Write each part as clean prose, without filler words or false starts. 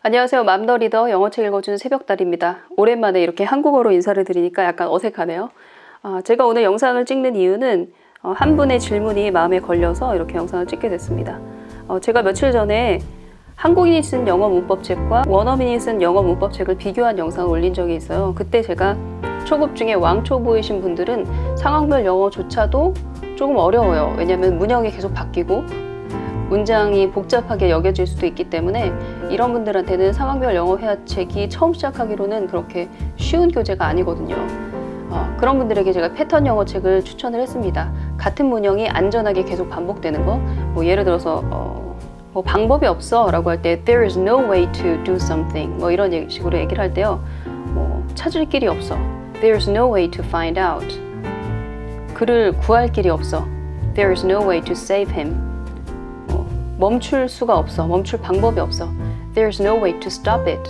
안녕하세요. 맘더리더 영어책 읽어주는 새벽달입니다. 오랜만에 이렇게 한국어로 인사를 드리니까 약간 어색하네요. 제가 오늘 영상을 찍는 이유는 한 분의 질문이 마음에 걸려서 이렇게 영상을 찍게 됐습니다. 제가 며칠 전에 한국인이 쓴 영어 문법책과 원어민이 쓴 영어 문법책을 비교한 영상을 올린 적이 있어요. 그때 제가 초급 중에 왕초보이신 분들은 상황별 영어조차도 조금 어려워요. 왜냐하면 문형이 계속 바뀌고 문장이 복잡하게 여겨질 수도 있기 때문에 이런 분들한테는 상황별 영어 회화책이 처음 시작하기로는 그렇게 쉬운 교재가 아니거든요. 그런 분들에게 제가 패턴 영어 책을 추천을 했습니다. 같은 문형이 안전하게 계속 반복되는 거, 뭐 예를 들어서 뭐 방법이 없어 라고 할 때 there is no way to do something 뭐 이런 식으로 얘기를 할 때요, 뭐 찾을 길이 없어, there is no way to find out, 그를 구할 길이 없어, there is no way to save him, 멈출 수가 없어, 멈출 방법이 없어, there's no way to stop it.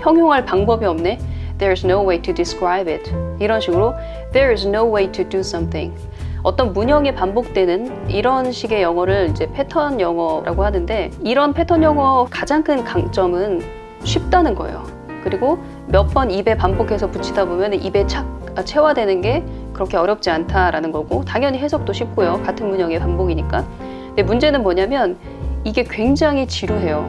형용할 방법이 없네, there's no way to describe it. 이런 식으로 there's no way to do something. 어떤 문형이 반복되는 이런 식의 영어를 이제 패턴 영어라고 하는데, 이런 패턴 영어 가장 큰 강점은 쉽다는 거예요. 그리고 몇 번 입에 반복해서 붙이다 보면 입에 체화되는 게 그렇게 어렵지 않다라는 거고, 당연히 해석도 쉽고요. 같은 문형의 반복이니까. 근데 문제는 뭐냐면 이게 굉장히 지루해요.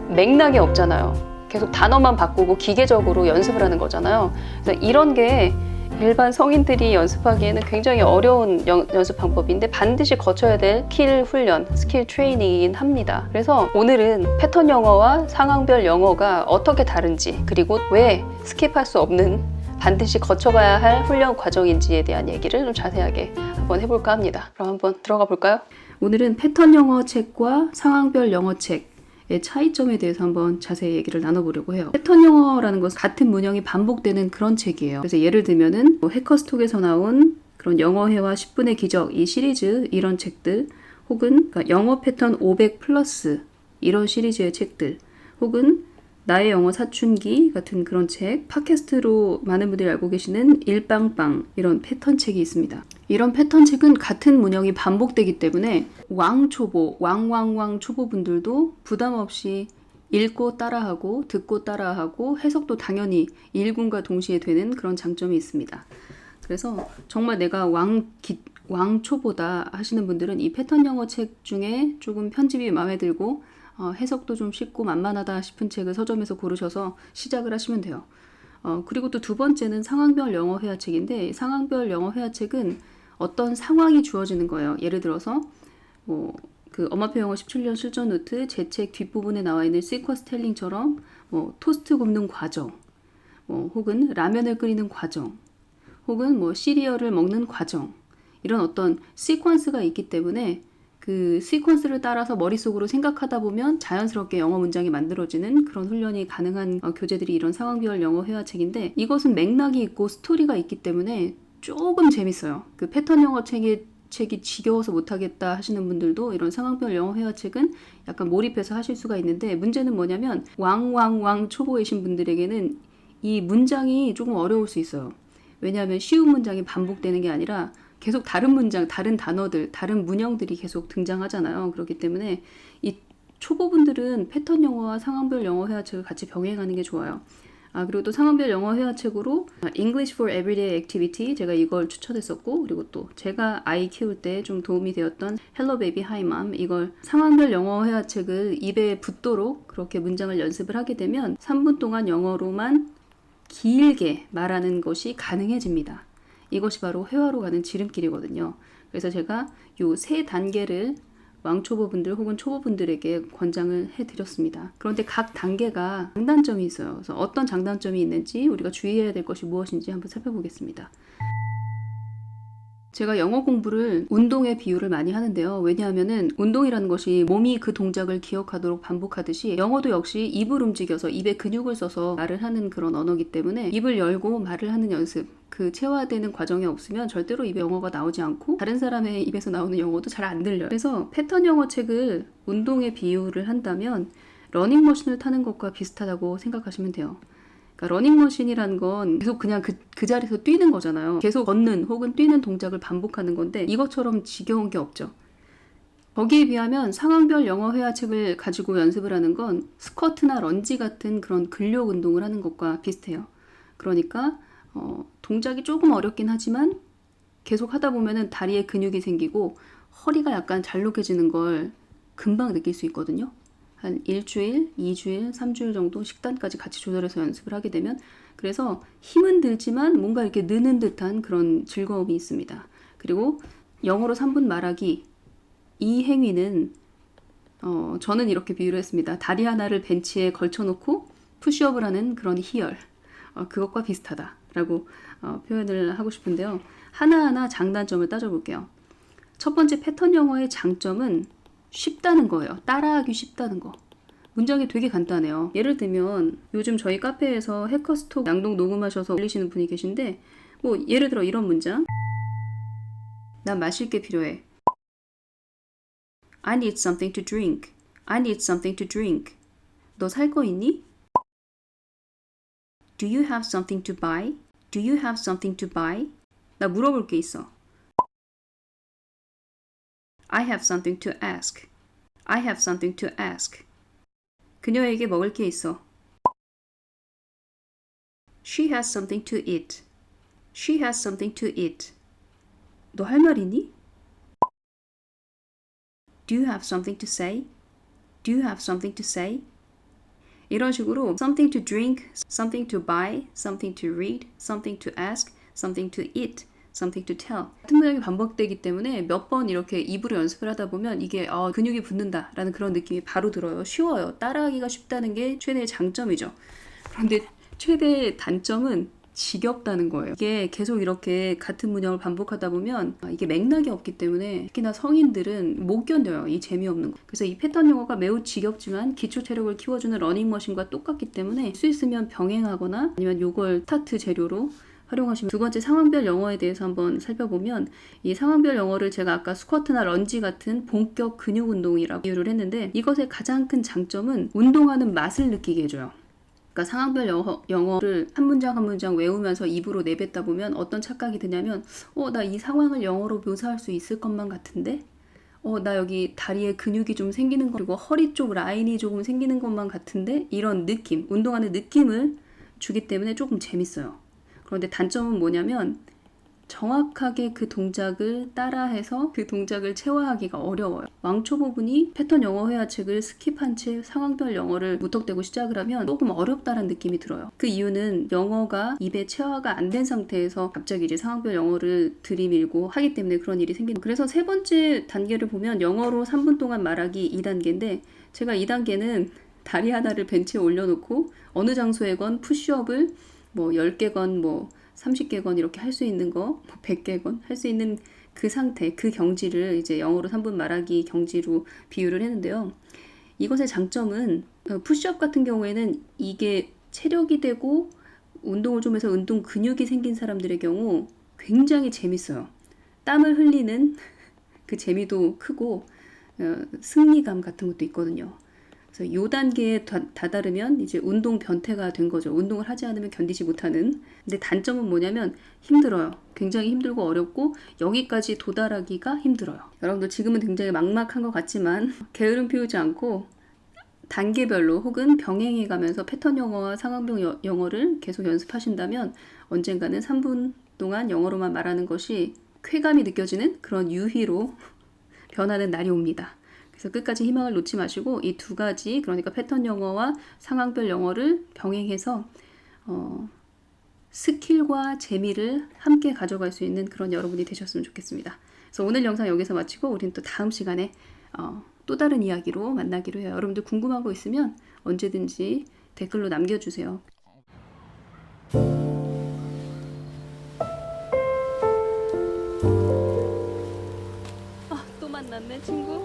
맥락이 없잖아요. 계속 단어만 바꾸고 기계적으로 연습을 하는 거잖아요. 그래서 이런 게 일반 성인들이 연습하기에는 굉장히 어려운 연습 방법인데 반드시 거쳐야 될 스킬 훈련, 스킬 트레이닝이긴 합니다. 그래서 오늘은 패턴 영어와 상황별 영어가 어떻게 다른지, 그리고 왜 스킵할 수 없는 반드시 거쳐가야 할 훈련 과정인지에 대한 얘기를 좀 자세하게 한번 해볼까 합니다. 그럼 한번 들어가 볼까요? 오늘은 패턴 영어 책과 상황별 영어 책의 차이점에 대해서 한번 자세히 얘기를 나눠보려고 해요. 패턴 영어라는 것은 같은 문형이 반복되는 그런 책이에요. 그래서 예를 들면은 해커스톡에서 나온 그런 영어회화 10분의 기적, 이 시리즈 이런 책들, 혹은 영어 패턴 500 플러스 이런 시리즈의 책들, 혹은 나의 영어 사춘기 같은 그런 책, 팟캐스트로 많은 분들이 알고 계시는 일빵빵 이런 패턴 책이 있습니다. 이런 패턴 책은 같은 문형이 반복되기 때문에 왕초보, 왕 초보분들도 부담 없이 읽고 따라하고 듣고 따라하고 해석도 당연히 읽음과 동시에 되는 그런 장점이 있습니다. 그래서 정말 내가 왕초보다 하시는 분들은 이 패턴 영어 책 중에 조금 편집이 마음에 들고 해석도 좀 쉽고 만만하다 싶은 책을 서점에서 고르셔서 시작을 하시면 돼요. 그리고 또 두 번째는 상황별 영어 회화책인데, 상황별 영어 회화책은 어떤 상황이 주어지는 거예요. 예를 들어서 그 엄마표 영어 17년 실전 노트 제 책 뒷부분에 나와 있는 시퀀스 텔링처럼 토스트 굽는 과정, 혹은 라면을 끓이는 과정, 혹은 시리얼을 먹는 과정, 이런 어떤 시퀀스가 있기 때문에 그 시퀀스를 따라서 머릿속으로 생각하다 보면 자연스럽게 영어 문장이 만들어지는 그런 훈련이 가능한 교재들이 이런 상황별 영어 회화책인데, 이것은 맥락이 있고 스토리가 있기 때문에 조금 재밌어요. 그 패턴 영어 책이 지겨워서 못하겠다 하시는 분들도 이런 상황별 영어 회화책은 약간 몰입해서 하실 수가 있는데, 문제는 뭐냐면 왕 초보이신 분들에게는 이 문장이 조금 어려울 수 있어요. 왜냐하면 쉬운 문장이 반복되는 게 아니라 계속 다른 문장, 다른 단어들, 다른 문형들이 계속 등장하잖아요. 그렇기 때문에 이 초보분들은 패턴 영어와 상황별 영어 회화책을 같이 병행하는 게 좋아요. 그리고 또 상황별 영어 회화책으로 English for Everyday Activity, 제가 이걸 추천했었고, 그리고 또 제가 아이 키울 때 좀 도움이 되었던 Hello Baby Hi Mom, 이걸 상황별 영어 회화책을 입에 붙도록 그렇게 문장을 연습을 하게 되면 3분 동안 영어로만 길게 말하는 것이 가능해집니다. 이것이 바로 회화로 가는 지름길이거든요. 그래서 제가 요 세 단계를 왕초보분들 혹은 초보분들에게 권장을 해드렸습니다. 그런데 각 단계가 장단점이 있어요. 그래서 어떤 장단점이 있는지, 우리가 주의해야 될 것이 무엇인지 한번 살펴보겠습니다. 제가 영어 공부를 운동의 비유를 많이 하는데요. 왜냐하면은 운동이라는 것이 몸이 그 동작을 기억하도록 반복하듯이 영어도 역시 입을 움직여서 입에 근육을 써서 말을 하는 그런 언어이기 때문에 입을 열고 말을 하는 연습, 그 체화되는 과정이 없으면 절대로 입에 영어가 나오지 않고 다른 사람의 입에서 나오는 영어도 잘 안 들려요. 그래서 패턴 영어 책을 운동의 비유를 한다면 러닝머신을 타는 것과 비슷하다고 생각하시면 돼요. 그러니까 러닝머신이라는 건 계속 그냥 그 자리에서 뛰는 거잖아요. 계속 걷는 혹은 뛰는 동작을 반복하는 건데, 이것처럼 지겨운 게 없죠. 거기에 비하면 상황별 영어 회화책을 가지고 연습을 하는 건 스쿼트나 런지 같은 그런 근력 운동을 하는 것과 비슷해요. 그러니까 동작이 조금 어렵긴 하지만 계속 하다 보면은 다리에 근육이 생기고 허리가 약간 잘록해지는 걸 금방 느낄 수 있거든요. 한 일주일, 2주일, 3주일 정도 식단까지 같이 조절해서 연습을 하게 되면 그래서 힘은 들지만 뭔가 이렇게 느는 듯한 그런 즐거움이 있습니다. 그리고 영어로 3분 말하기 이 행위는 저는 이렇게 비유를 했습니다. 다리 하나를 벤치에 걸쳐놓고 푸시업을 하는 그런 희열 그것과 비슷하다라고 표현을 하고 싶은데요. 하나하나 장단점을 따져볼게요. 첫 번째 패턴 영어의 장점은 쉽다는 거예요. 따라하기 쉽다는 거. 문장이 되게 간단해요. 예를 들면 요즘 저희 카페에서 해커스톡 낭독 녹음하셔서 올리시는 분이 계신데 뭐 예를 들어 이런 문장. 난 마실 게 필요해. I need something to drink. I need something to drink. 너 살 거 있니? Do you have something to buy? Do you have something to buy? 나 물어볼 게 있어. I have something to ask. I have something to ask. 그녀에게 먹을 게 있어. She has something to eat. She has something to eat. 너 할 말 있니? Do you have something to say? Do you have something to say? 이런 식으로 something to drink, something to buy, something to read, something to ask, something to eat, something to tell 같은 문장이 반복되기 때문에 몇 번 이렇게 입으로 연습을 하다 보면 이게 근육이 붙는다라는 그런 느낌이 바로 들어요. 쉬워요. 따라하기가 쉽다는 게 최대의 장점이죠. 그런데 최대의 단점은 지겹다는 거예요. 이게 계속 이렇게 같은 문장을 반복하다 보면 이게 맥락이 없기 때문에 특히나 성인들은 못 견뎌요. 이 재미없는 거. 그래서 이 패턴 영어가 매우 지겹지만 기초 체력을 키워주는 러닝머신과 똑같기 때문에 할 수 있으면 병행하거나 아니면 요걸 스타트 재료로 활용하시면 두 번째 상황별 영어에 대해서 한번 살펴보면 이 상황별 영어를 제가 아까 스쿼트나 런지 같은 본격 근육 운동이라고 비유를 했는데 이것의 가장 큰 장점은 운동하는 맛을 느끼게 해줘요. 그러니까 상황별 영어를 한 문장 한 문장 외우면서 입으로 내뱉다 보면 어떤 착각이 드냐면 나 이 상황을 영어로 묘사할 수 있을 것만 같은데 나 여기 다리에 근육이 좀 생기는 거 그리고 허리 쪽 라인이 조금 생기는 것만 같은데 이런 느낌, 운동하는 느낌을 주기 때문에 조금 재밌어요. 그런데 단점은 뭐냐면 정확하게 그 동작을 따라해서 그 동작을 체화하기가 어려워요. 왕초 부분이 패턴 영어 회화책을 스킵한 채 상황별 영어를 무턱대고 시작을 하면 조금 어렵다는 느낌이 들어요. 그 이유는 영어가 입에 체화가 안 된 상태에서 갑자기 이제 상황별 영어를 들이밀고 하기 때문에 그런 일이 생기는 거예요. 그래서 세 번째 단계를 보면 영어로 3분 동안 말하기 2단계인데 제가 2단계는 다리 하나를 벤치에 올려놓고 어느 장소에건 푸시업을 뭐 10개건 뭐 30개건 이렇게 할 수 있는 거, 100개건 할 수 있는 그 상태, 그 경지를 이제 영어로 3분 말하기 경지로 비유를 했는데요. 이것의 장점은 푸시업 같은 경우에는 이게 체력이 되고 운동을 좀 해서 운동 근육이 생긴 사람들의 경우 굉장히 재밌어요. 땀을 흘리는 그 재미도 크고 승리감 같은 것도 있거든요. 그래서 이 단계에 다다르면 이제 운동 변태가 된 거죠. 운동을 하지 않으면 견디지 못하는. 근데 단점은 뭐냐면 힘들어요. 굉장히 힘들고 어렵고 여기까지 도달하기가 힘들어요. 여러분들 지금은 굉장히 막막한 것 같지만 게으름 피우지 않고 단계별로 혹은 병행해 가면서 패턴 영어와 상황별 영어를 계속 연습하신다면 언젠가는 3분 동안 영어로만 말하는 것이 쾌감이 느껴지는 그런 유희로 변하는 날이 옵니다. 그래서 끝까지 희망을 놓지 마시고 이 두 가지 그러니까 패턴 영어와 상황별 영어를 병행해서 스킬과 재미를 함께 가져갈 수 있는 그런 여러분이 되셨으면 좋겠습니다. 그래서 오늘 영상 여기서 마치고 우리는 또 다음 시간에 또 다른 이야기로 만나기로 해요. 여러분들 궁금한 거 있으면 언제든지 댓글로 남겨주세요. 또 만났네 친구.